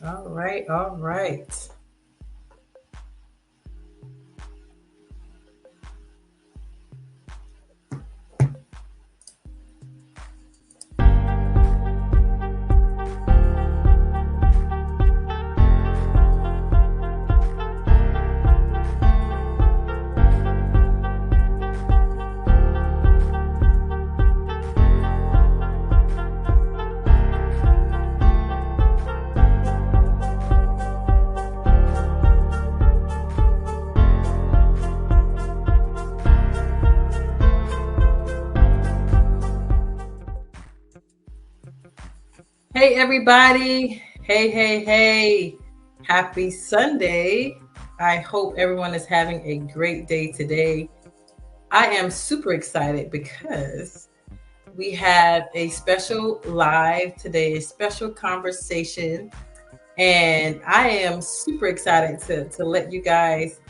All right, all right. Hey, everybody. Hey, hey, hey. Happy Sunday. I hope everyone is having a great day today. I am super excited because we have a special live today, a special conversation. And I am super excited to let you guys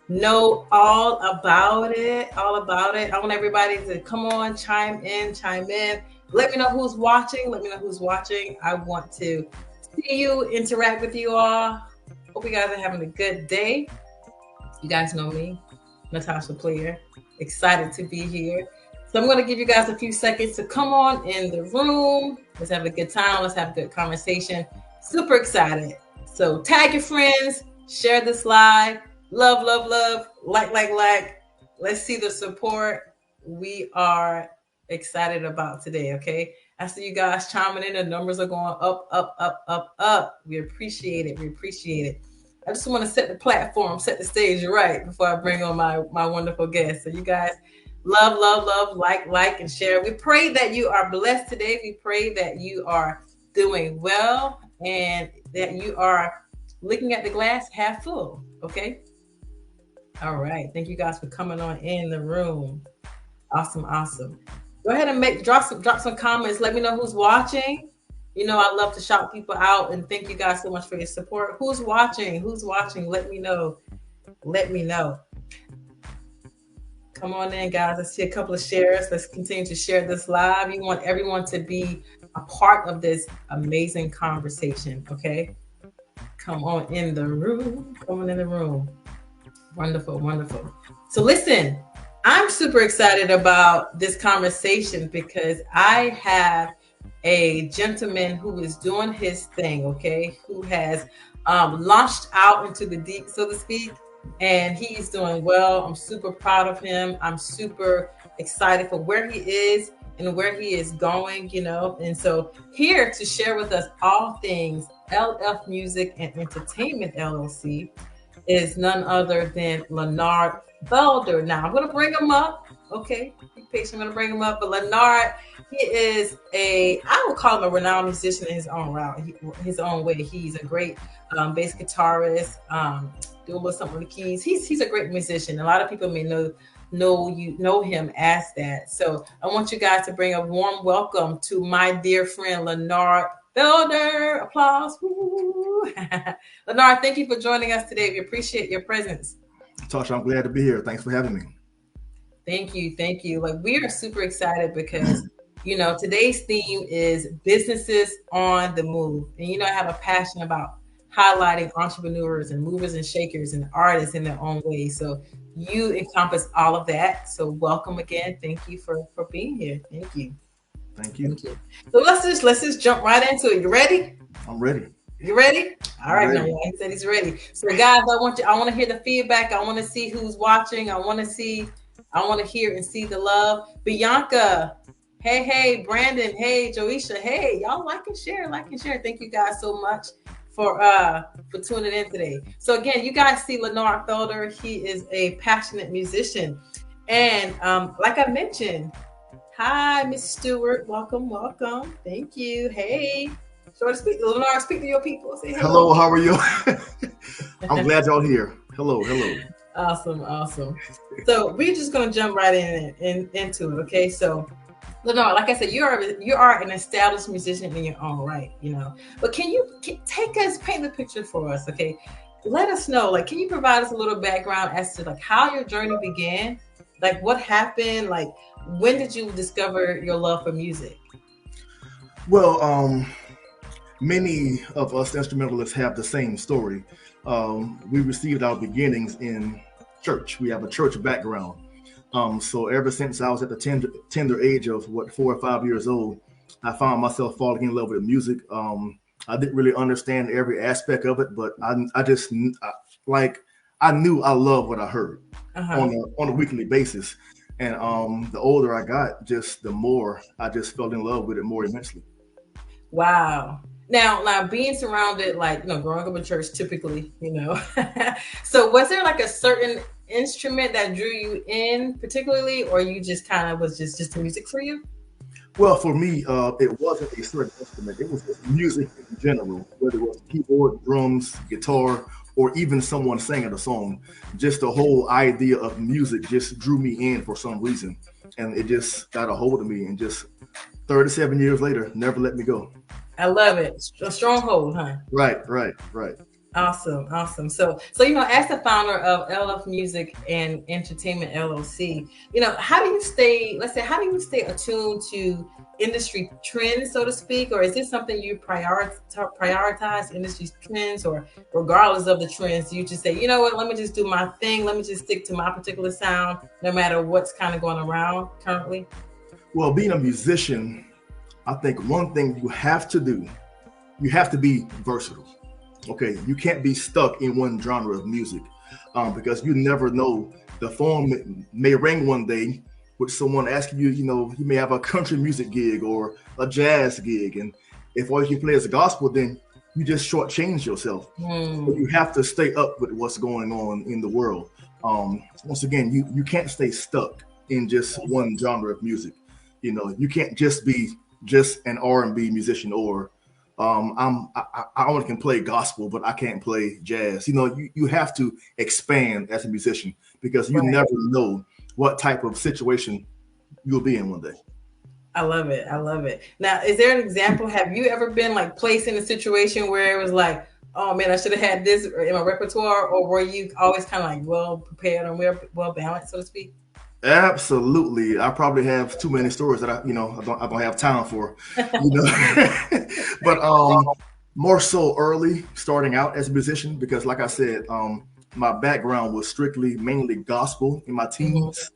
know all about it. All about it. I want everybody to come on, chime in, chime in. Let me know who's watching. Let me know who's watching. I want to see you, interact with you all. Hope you guys are having a good day. You guys know me, Natasha Player. Excited to be here. So I'm going to give you guys a few seconds to come on in the room. Let's have a good time. Let's have a good conversation. Super excited. So tag your friends, share this live. Love, love, love. Like. Let's see the support we are excited about today, okay? I see you guys chiming in. The numbers are going up, up, up, up, up. We appreciate it. We appreciate it. I just want to set the platform, set the stage right before I bring on my wonderful guests. So you guys love, love, love, like, and share. We pray that you are blessed today. We pray that you are doing well and that you are looking at the glass half full, okay? All right. Thank you guys for coming on in the room. Awesome, awesome. Go ahead and drop some comments. Let me know who's watching. You know, I love to shout people out and thank you guys so much for your support. Who's watching? Who's watching? Let me know. Let me know. Come on in, guys. I see a couple of shares. Let's continue to share this live. You want everyone to be a part of this amazing conversation, okay? Come on in the room. Come on in the room. Wonderful, wonderful. So listen, I'm super excited about this conversation because I have a gentleman who is doing his thing, okay, who has launched out into the deep, so to speak, and he's doing well. I'm super proud of him. I'm super excited for where he is and where he is going, you know. And so here to share with us all things LF Music and Entertainment LLC is none other than Leonard Felder. Now I'm going to bring him up. Okay, be patient. I'm going to bring him up. But Leonard, he is I would call him a renowned musician in his own route, his own way. He's a great bass guitarist, do a little something with the keys. He's a great musician. A lot of people may know him as that. So I want you guys to bring a warm welcome to my dear friend Leonard Felder. Applause. Leonard, thank you for joining us today. We appreciate your presence. Tasha, I'm glad to be here. Thanks for having me. Thank you. Thank you. Like, we are super excited because, you know, today's theme is businesses on the move. And, you know, I have a passion about highlighting entrepreneurs and movers and shakers and artists in their own way. So you encompass all of that. So welcome again. Thank you for being here. Thank you. Thank you. Thank you. So let's just jump right into it. You ready? I'm ready. You ready? All right, now he said he's ready. So guys, I want to hear the feedback. I want to see who's watching. I want to hear and see the love. Bianca, hey, Brandon, hey, Joisha, hey, y'all like and share. Thank you guys so much for tuning in today. So again, you guys see Leonard Felder. He is a passionate musician. And like I mentioned, hi, Miss Stewart. Welcome. Thank you. Hey. So Leonard, speak to your people. Say hello. How are you? I'm glad y'all here. Hello. Awesome. So we're just gonna jump right into it. Okay. So Leonard, like I said, you are an established musician in your own right, you know. But can you paint the picture for us? Okay. Let us know. Like, can you provide us a little background as to like how your journey began? Like, what happened? Like, when did you discover your love for music? Well, many of us instrumentalists have the same story. We received our beginnings in church. We have a church background. So ever since I was at the tender age of 4 or 5 years old, I found myself falling in love with music. I didn't really understand every aspect of it, but I just like I knew I loved what I heard Uh-huh. on a weekly basis. And the older I got, just the more I just fell in love with it more immensely. Wow. Now being surrounded, like, growing up in church typically, so was there like a certain instrument that drew you in particularly, or you just kind of was just the music for you? Well, for me, it wasn't a certain instrument. It was just music in general, whether it was keyboard, drums, guitar, or even someone singing a song. Just the whole idea of music just drew me in for some reason. And it just got a hold of me. And just 37 years later, never let me go. I love it. A stronghold, huh? Right, right, right. Awesome, awesome. So as the founder of LF Music and Entertainment LLC, how do you stay? Let's say, how do you stay attuned to industry trends, so to speak, or is this something you prioritize industry trends, or regardless of the trends, do you just say, you know what, let me just do my thing, let me just stick to my particular sound, no matter what's kind of going around currently? Well, being a musician, I think one thing you have to do, you have to be versatile. Okay, you can't be stuck in one genre of music because you never know. The phone may ring one day with someone asking you, you may have a country music gig or a jazz gig. And if all you can play is gospel, then you just shortchange yourself. So Hmm. you have to stay up with what's going on in the world. Once again, you can't stay stuck in just one genre of music. You can't just be just an R&B musician or I only can play gospel, but I can't play jazz. You have to expand as a musician because you Right. never know what type of situation you'll be in one day. I love it. I love it. Now, is there an example? Have you ever been like placed in a situation where it was like, oh man, I should have had this in my repertoire, or were you always kind of like well prepared and well balanced, so to speak? Absolutely, I probably have too many stories that I don't have time for, but more so early starting out as a musician because, like I said, my background was strictly mainly gospel in my Hmm. teens.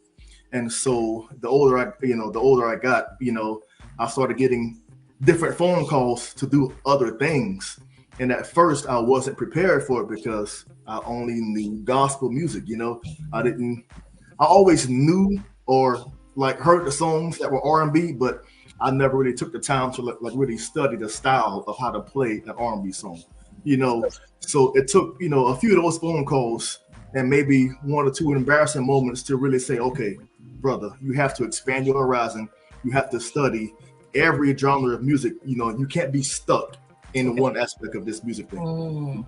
And so the older I got, I started getting different phone calls to do other things. And at first, I wasn't prepared for it because I only knew gospel music. I didn't. I always knew or like heard the songs that were R&B, but I never really took the time to like really study the style of how to play an R&B song. You know, so it took a few of those phone calls and maybe one or two embarrassing moments to really say, okay, brother, you have to expand your horizon. You have to study every genre of music. You can't be stuck in Okay. one aspect of this music thing. Mm.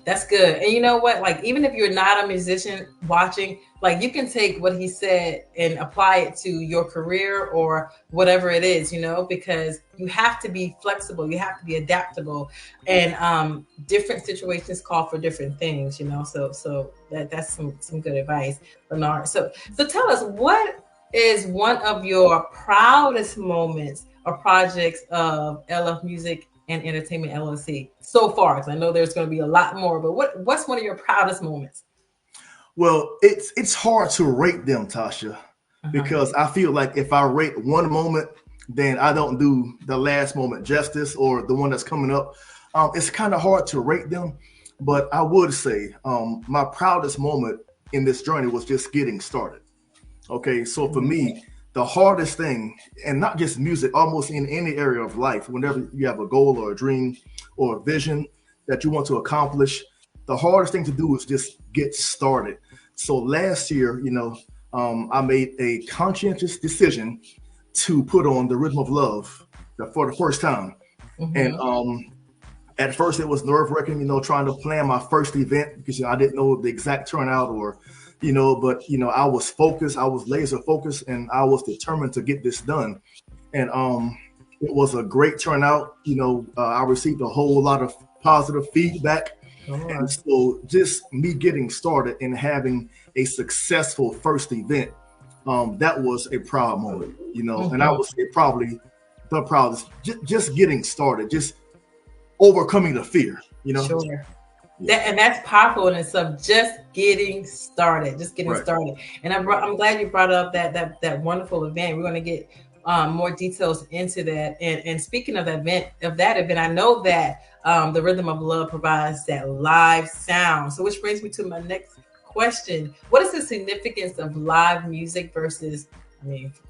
That's good. And you know what? Like, even if you're not a musician watching, like, you can take what he said and apply it to your career or whatever it is, because you have to be flexible, you have to be adaptable, and different situations call for different things, So that's some good advice, Bernard. So tell us, what is one of your proudest moments or projects of LF Music and Entertainment LLC so far? Because I know there's going to be a lot more, but what's one of your proudest moments? Well, it's hard to rate them, Tasha, Uh-huh. because I feel like if I rate one moment, then I don't do the last moment justice or the one that's coming up. It's kind of hard to rate them, but I would say my proudest moment in this journey was just getting started. Okay, so for me, the hardest thing, and not just music, almost in any area of life, whenever you have a goal or a dream or a vision that you want to accomplish, the hardest thing to do is just get started. So last year, I made a conscientious decision to put on the Rhythm of Love for the first time, and Mm-hmm. at first it was nerve wracking, trying to plan my first event because I didn't know the exact turnout or, but I was focused, I was laser focused, and I was determined to get this done. And it was a great turnout. I received a whole lot of positive feedback, and Sure. so just me getting started and having a successful first event, that was a proud moment. And I Mm-hmm. would say probably the proudest. Just getting started, just overcoming the fear, you know? Sure. Yeah. That, and that's powerful in itself. Just getting started, just getting Right. started. And I'm glad you brought up that wonderful event. We're going to get more details into that. And speaking of that event, I know that the Rhythm of Love provides that live sound. So, which brings me to my next question: what is the significance of live music versus,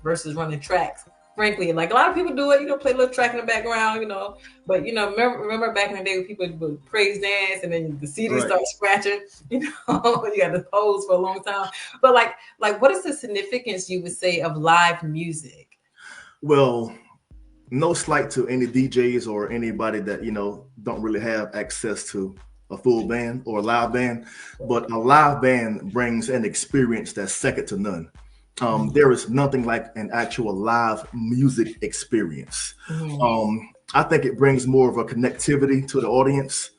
versus running tracks? Frankly, like a lot of people do it, play a little track in the background, but remember back in the day when people would praise dance and then the CD Right. starts scratching, you got to pose for a long time. But like what is the significance you would say of live music? Well, no slight to any DJs or anybody that don't really have access to a full band or a live band, but a live band brings an experience that's second to none. There is nothing like an actual live music experience. I think it brings more of a connectivity to the audience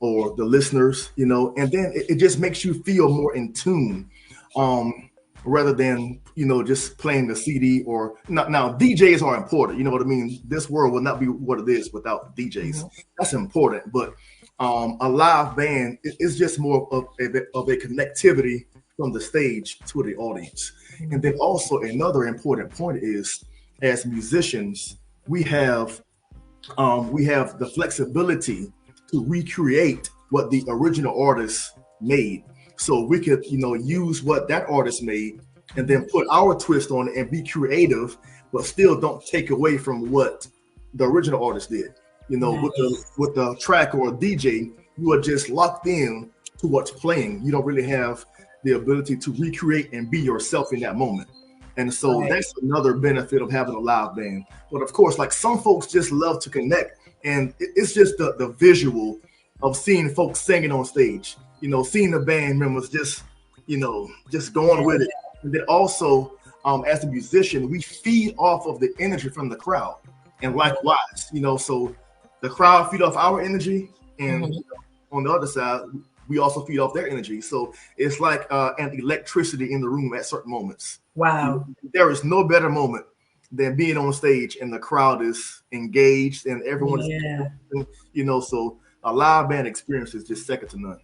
or the listeners, and then it just makes you feel more in tune. Um, Rather than just playing the CD or now DJs are important. You know what I mean? This world would not be what it is without DJs. That's important, but a live band is just more of a connectivity from the stage to the audience. And then also another important point is, as musicians, we have the flexibility to recreate what the original artist made. So we could, use what that artist made and then put our twist on it and be creative, but still don't take away from what the original artist did. With the Nice. track or a DJ, you are just locked in to what's playing. You don't really have the ability to recreate and be yourself in that moment. And so Right. that's another benefit of having a live band. But of course, like some folks just love to connect, and it's just the visual of seeing folks singing on stage. Seeing the band members just going Yeah. with it, and then also as a musician, we feed off of the energy from the crowd, and likewise, so the crowd feed off our energy, and Mhm. on the other side, we also feed off their energy. So it's like an electricity in the room at certain moments. Wow. There is no better moment than being on stage and the crowd is engaged and everyone is, Yeah. so a live band experience is just second to none.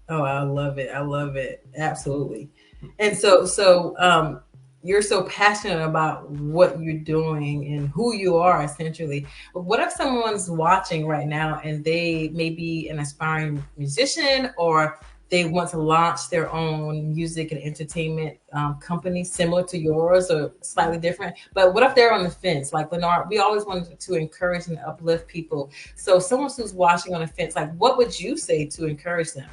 Oh, I love it. I love it. Absolutely. And so you're so passionate about what you're doing and who you are essentially. But what if someone's watching right now and they may be an aspiring musician, or they want to launch their own music and entertainment company similar to yours or slightly different? But what if they're on the fence? Like Leonard, we always wanted to encourage and uplift people. So someone who's watching on the fence, like what would you say to encourage them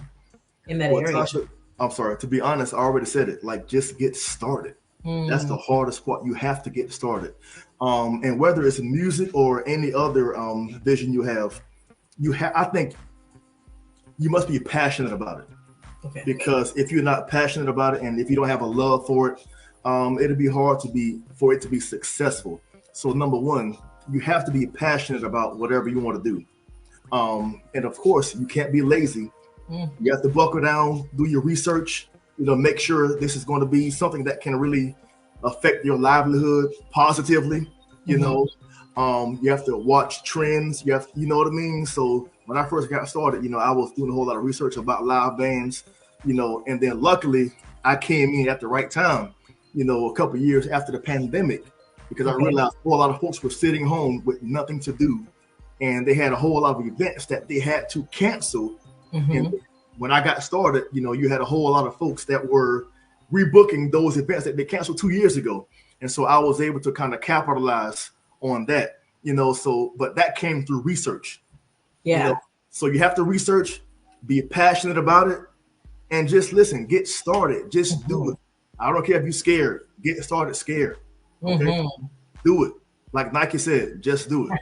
in that Well, area? Tasha, I'm sorry. To be honest, I already said it. Like, just get started. That's the Mm, hardest part. You have to get started. And whether it's music or any other vision I think you must be passionate about it. okay. Because if you're not passionate about it and if you don't have a love for it, it'll be hard for it to be successful. So number one, you have to be passionate about whatever you want to do. And of course, you can't be lazy. Mm, You have to buckle down, do your research, make sure this is going to be something that can really affect your livelihood positively. You mhm. know, you have to watch trends. You know what I mean? So when I first got started, I was doing a whole lot of research about live bands, and then luckily I came in at the right time, a couple of years after the pandemic, because I Okay. realized a whole lot of folks were sitting home with nothing to do, and they had a whole lot of events that they had to cancel. And Hmm. when I got started, you had a whole lot of folks that were rebooking those events that they canceled 2 years ago. And so I was able to kind of capitalize on that, but that came through research, you know. Yeah. So you have to research, be passionate about it, and just listen, get started, just do Hmm. it. I don't care if you're scared, get started scared. Okay, Hmm. do it. Like Nike said, just do it.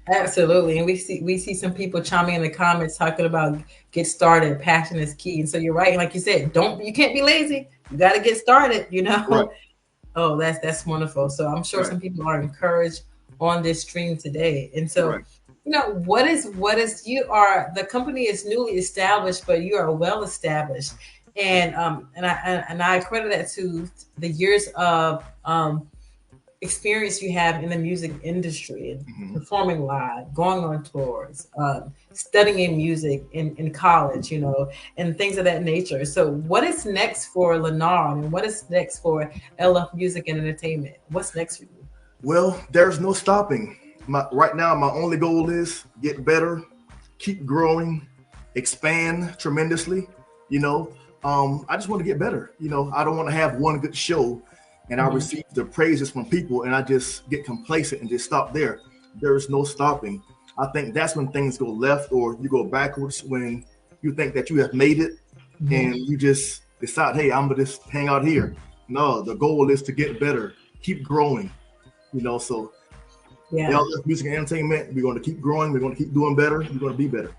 Absolutely. And we see some people chiming in the comments talking about get started, passion is key. And so you're right. Like you said, you can't be lazy. You got to get started. Right, Oh, that's wonderful. So I'm sure right, some people are encouraged on this stream today. And so, right. what is you are the company is newly established, but you are well established. And I credit that to the years of experience you have in the music industry and Mhm. performing live, going on tours, studying music in college, and things of that nature. So, what is next for Leonard, and what is next for LF Music and Entertainment? What's next for you? Well, there's no stopping. Right now, my only goal is get better, keep growing, expand tremendously. You know, I just want to get better. I don't want to have one good show and I Mhm. receive the praises from people and I just get complacent and just stop there. There is no stopping. I think that's when things go left or you go backwards when you think that you have made it Mhm. and you just decide, hey, I'm gonna just hang out here. No, the goal is to get better, keep growing. So Yeah. LF Music and Entertainment, we're going to keep growing. We're going to keep doing better. We're going to be better.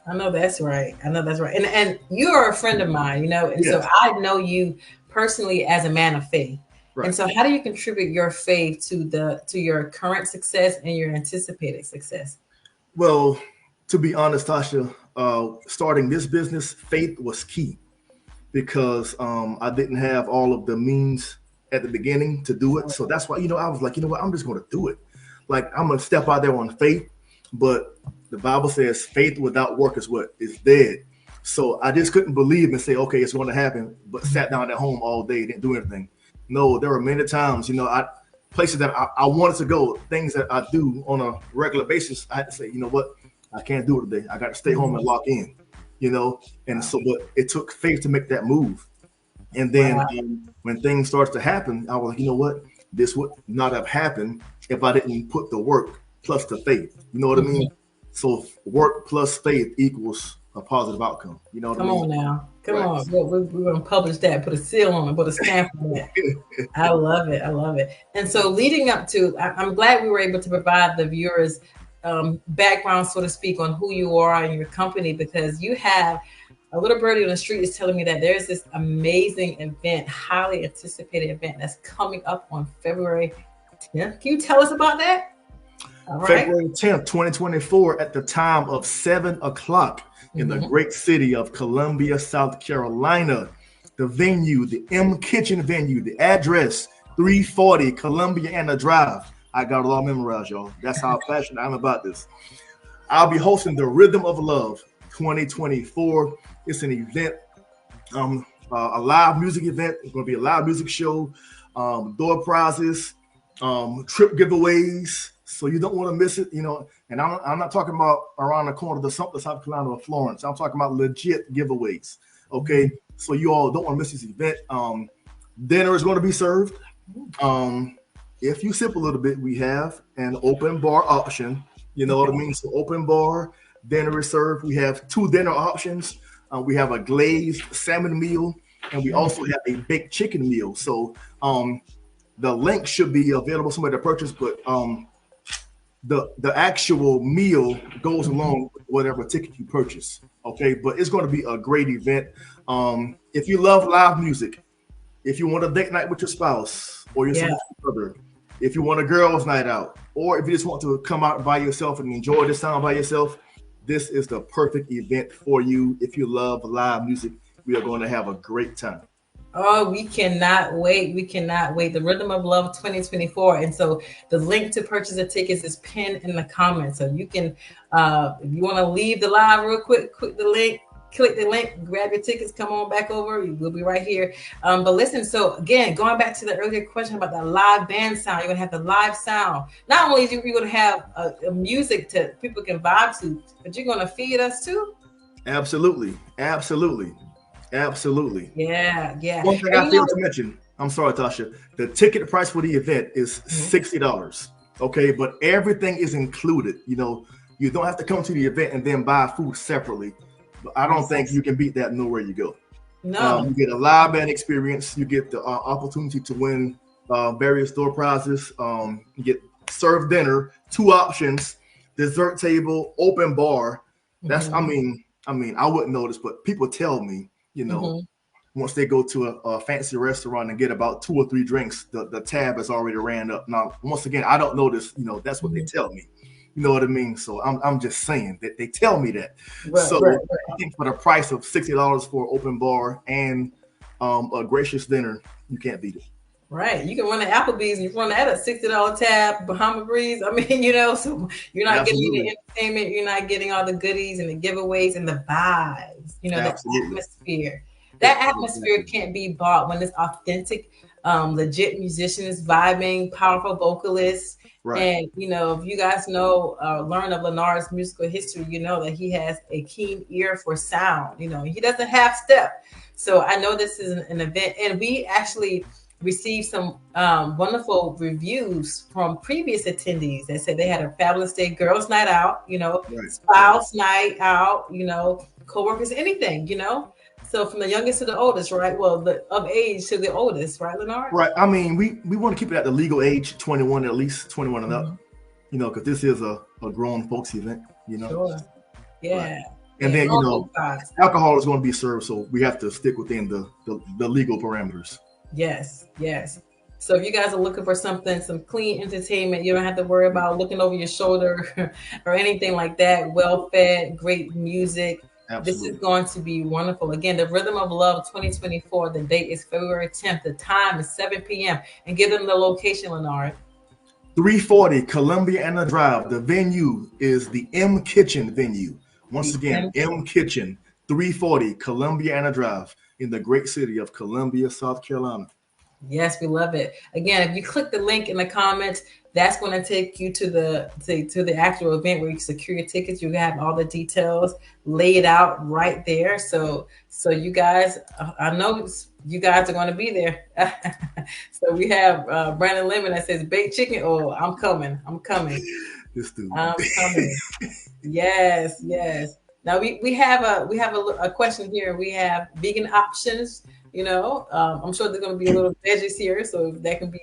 I know that's right. I know that's right. And you are a friend of mine, and so Yes, I know you personally as a man of faith. And right. so how do you contribute your faith to your current success and your anticipated success? Well, to be honest, Tasha, starting this business, faith was key because I didn't have all of the means at the beginning to do it. So that's why, I was like, you know what, I'm just going to do it. Like, I'm going to step out there on faith. But the Bible says faith without work is what? Is dead. So I just couldn't believe and say, okay, it's going to happen, but sat down at home all day, didn't do anything. No, there were many times, places that I wanted to go, things that I do on a regular basis. I had to say, you know what, I can't do it today. I got to stay home and Mhm. lock in, and Wow. so, but it took faith to make that move. And then Wow. when things started to happen, I was like, you know what? This would not have happened if I didn't put the work plus the faith. You know what I mean? Mhm. So work plus faith equals a positive outcome. You know what I Come mean? on now. Come Right. on. We're going to publish that, put a seal on it, put a stamp on it. I love it. I love it. And so, leading up to, I'm glad we were able to provide the viewers background, so to speak, on who you are and your company, because you have a little birdie on the street is telling me that there's this amazing event, highly anticipated event that's coming up on February 10th. Can you tell us about that? All right. February 10th, 2024, at the time of 7 o'clock in the Mm-hmm. great city of Columbia, South Carolina. The venue, the M Kitchen venue, the address 340 Columbia and the Drive. I got it all memorized, y'all. That's how passionate I'm about this. I'll be hosting the Rhythm of Love 2024. It's an event, a live music event. It's going to be a live music show, door prizes, trip giveaways. So you don't want to miss it. And I'm not talking about around the corner of something South Carolina or Florence. I'm talking about legit giveaways. Okay, so you all don't want to miss this event. Dinner is going to be served. Um, if you sip a little bit, we have an open bar option. You know what I Okay. mean? So open bar, dinner is served. We have two dinner options. We have a glazed salmon meal, and we also have a baked chicken meal. So the link should be available somewhere to purchase, but the actual meal goes Mhm. along with whatever ticket you purchase. Okay, but it's going to be a great event. If you love live music, if you want a date night with your spouse or your Yeah. significant other, if you want a girls' night out, or if you just want to come out by yourself and enjoy this time by yourself, this is the perfect event for you. If you love live music, we are going to have a great time. Oh, we cannot wait. We cannot wait. The Rhythm of Love 2024. And so the link to purchase the tickets is pinned in the comments. So you can, if you want to leave the live real quick, click the link, grab your tickets, come on back over. We'll be right here. But listen, so again, going back to the earlier question about the live band sound, you're going to have the live sound. Not only are you going to have a music to people can vibe to, but you're going to feed us too. Absolutely, absolutely, absolutely. Yeah, yeah. One thing And I failed to mention, I'm sorry, Tasha, the ticket price for the event is Mhm. $60. Okay, but everything is included. You don't have to come to the event and then buy food separately. But I don't Yes. think you can beat that nowhere you go. No. You get a live band experience. You get the opportunity to win various door prizes. You get served dinner, two options, dessert table, open bar. That's, I Mhm. mean, I mean, I wouldn't notice, but people tell me, Mhm. once they go to a fancy restaurant and get about two or three drinks, the tab has already ran up. Now, once again, I don't notice. That's what they Mhm. tell me. You know what I mean? So I'm just saying that they tell me that. Right, So right, I right. think for the price of $60 for open bar and a gracious dinner, you can't beat it. Right. You can run the Applebee's and you run that at $60 tab, Bahama Breeze. I mean, so you're not getting Absolutely. the entertainment, you're not getting all the goodies and the giveaways and the vibes, the Absolutely. atmosphere. That atmosphere Exactly. can't be bought when it's authentic, legit musicians vibing, powerful vocalists. Right. And if you guys learn of Lenard's musical history, you know that he has a keen ear for sound. He doesn't half step. So I know this is an event, and we actually received some wonderful reviews from previous attendees that said they had a fabulous day, girls' night out, Right. Right. spouse night out, coworkers, anything. So from the youngest to the oldest, right? Well, of age to the oldest, right, Lenard? Right. I mean, we want to keep it at the legal age, 21 at least, 21 and Mm-hmm. up. Because this is a grown folks event. Sure. Right. Yeah. And Yeah. then All both sides. alcohol is going to be served, so we have to stick within the legal parameters. Yes. Yes. So if you guys are looking for something, some clean entertainment, you don't have to worry about looking over your shoulder or anything like that. Well fed, great music. This is Absolutely. going to be wonderful. Again, the Rhythm of Love 2024. The date is February 10th. The time is 7 p.m. And give them the location, Lenard. 340 Columbiana Drive. The venue is the M Kitchen venue. Once again, M Kitchen, 340 Columbiana Drive in the great city of Columbia, South Carolina. Yes, we love it. Again, if you click the link in the comments, that's going to take you to the actual event where you can secure your tickets. You have all the details laid out right there. So you guys, I know you guys are going to be there. So we have Brandon Lemon that says baked chicken. Oh, I'm coming. I'm coming. This dude. I'm coming. Yes, yes. Now we have a question here. We have vegan options. I'm sure there's going to be a little veggies here, so that can be,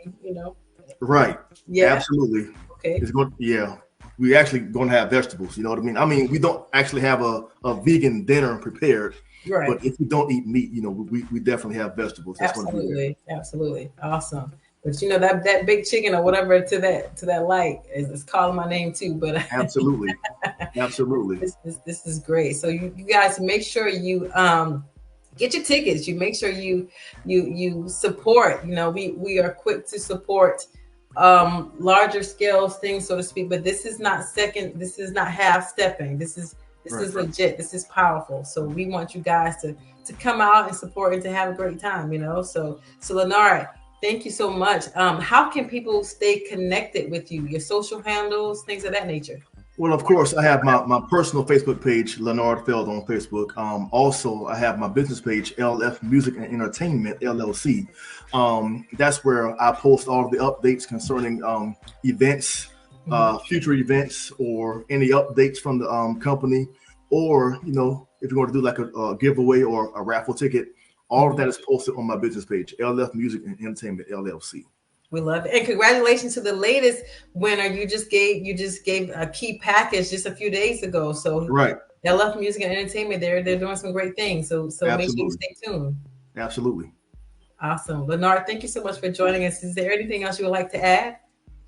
Right. yeah. Absolutely. Okay. It's going. Yeah. We actually going to have vegetables. You know what I mean? I mean, we don't actually have a vegan dinner prepared, Right. but if you don't eat meat, we definitely have vegetables. That's going to be there. Absolutely. Awesome. But that big chicken or whatever to that light is calling my name too. But Absolutely. Absolutely. this is great. So you guys make sure you get your tickets. You make sure you support. We are quick to support larger scale things, so to speak. But this is not half stepping. This is Right. legit. This is powerful. So we want you guys to come out and support and to have a great time. So Lenard, thank you so much. How can people stay connected with you? Your social handles, things of that nature. Well, of course, I have my personal Facebook page, Leonard Feld on Facebook. Also, I have my business page, LF Music and Entertainment, LLC. That's where I post all of the updates concerning events, future events, or any updates from the company. Or, if you're going to do like a giveaway or a raffle ticket, all of that is posted on my business page, LF Music and Entertainment, LLC. We love it. And congratulations to the latest winner. You just gave a key package just a few days ago. So Right. LF Music and Entertainment, they're doing some great things. So make sure you stay tuned. Absolutely. Awesome. Lenard, thank you so much for joining us. Is there anything else you would like to add?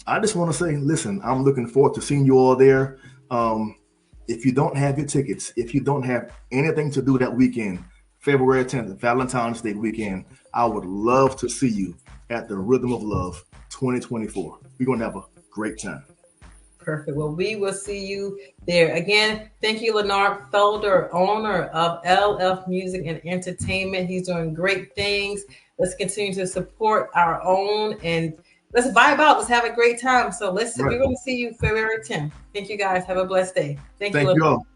I just want to say, listen, I'm looking forward to seeing you all there. If you don't have your tickets, if you don't have anything to do that weekend, February 10th, Valentine's Day weekend, I would love to see you at the Rhythm of Love 2024. We're going to have a great time. Perfect. Well, we will see you there. Again, thank you, Lenard Felder, owner of LF Music and Entertainment. He's doing great things. Let's continue to support our own and let's vibe out. Let's have a great time. So we're going to see you February 10th. Thank you guys. Have a blessed day. Thank you, Thank you all.